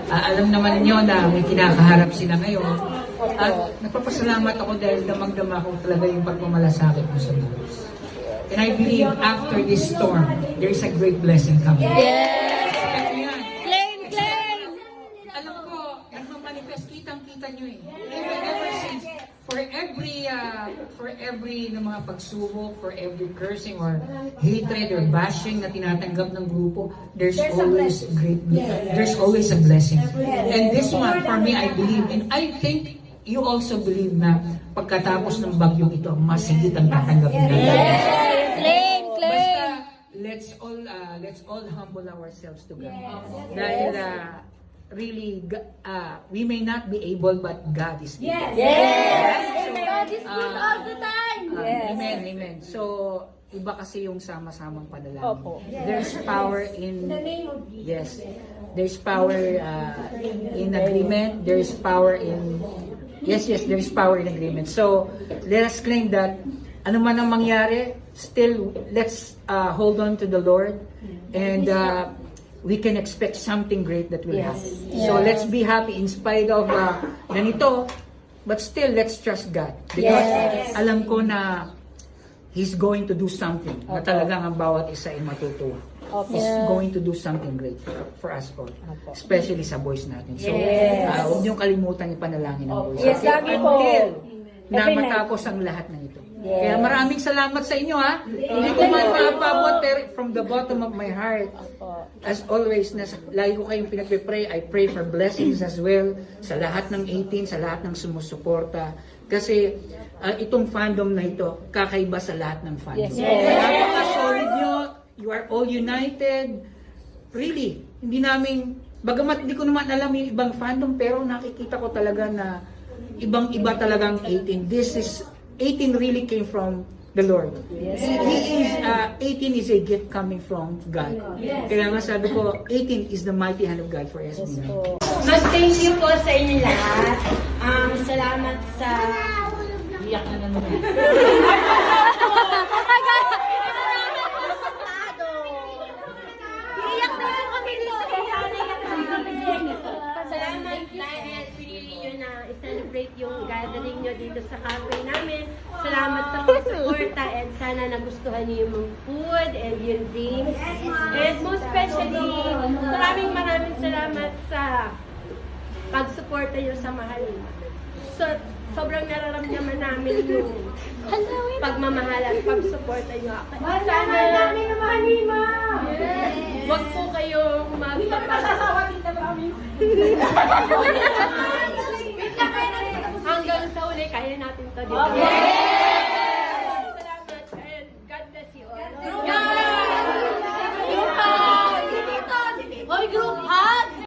Alam naman niyo na may kinakaharap sila ngayon. At nagpapasalamat ako dahil damang-dama ko talaga yung pagmamalasakit mo sa Diyos. And I believe after this storm, there is a great blessing coming. Yes! Ayan. Claim! Alam ko, nagmamanifest, kitang-kita nyo eh. Ever since, for every na mga pagsubok, for every cursing or hatred or bashing na tinatanggap ng grupo, there's always a blessing. And this one, for me, I believe, and I think you also believe na pagkatapos ng bagyong ito, mas higit ang tatanggapin natin. Claim! Basta, let's all humble ourselves to God. Dahil really, we may not be able, but God is able. Yes! God is good all the time! Amen. So, iba kasi yung sama-samang panalangin. Opo. There's power in There's power in agreement. There's power in there's power in agreement. So, let us claim that ano man ang mangyari, still let's hold on to the Lord and we can expect something great that will happen. So, let's be happy in spite of ganito, but still let's trust God because alam ko na He's going to do something na talagang ang bawat isa ay matutuwa. He's going to do something great for us all. Especially sa boys natin. So, huwag niyong kalimutan ipanalangin ang boys. Yes, lagi po. Until na matapos ang lahat ng ito. Kaya maraming salamat sa inyo ha. Hindi ko man maapabot pero from the bottom of my heart. As always, lagi ko kayong pinagpipray. I pray for blessings as well sa lahat ng 18, sa lahat ng sumusuporta. Kasi itong fandom na ito, kakaiba sa lahat ng fandom. Napaka-solid nyo. You are all united. Really, hindi namin, bagamat hindi ko naman alam yung ibang fandom, pero nakikita ko talaga na ibang-iba talagang 18. 18 really came from the Lord. He is, 18 is a gift coming from God. Kaya nga sabi ko, 18 is the mighty hand of God for SB9. Mag-thank you po sa inyo lahat. Salamat sa... Iyak na naman. Iyak na lang kami dito. Salamat dahil pinili nyo na i-celebrate yung gathering nyo dito sa cafe namin. Salamat sa pag-suporta and sana nagustuhan niyo yung mga food and yung drinks. And most especially, maraming salamat sa pag-suporta nyo sa Mahalin. So, sobrang nararamdaman namin yung pagmamahal at pag-suporta nyo. Sana namin na Mahalima! Huwag po kayong hanggang sa uli, kaya natin to dito.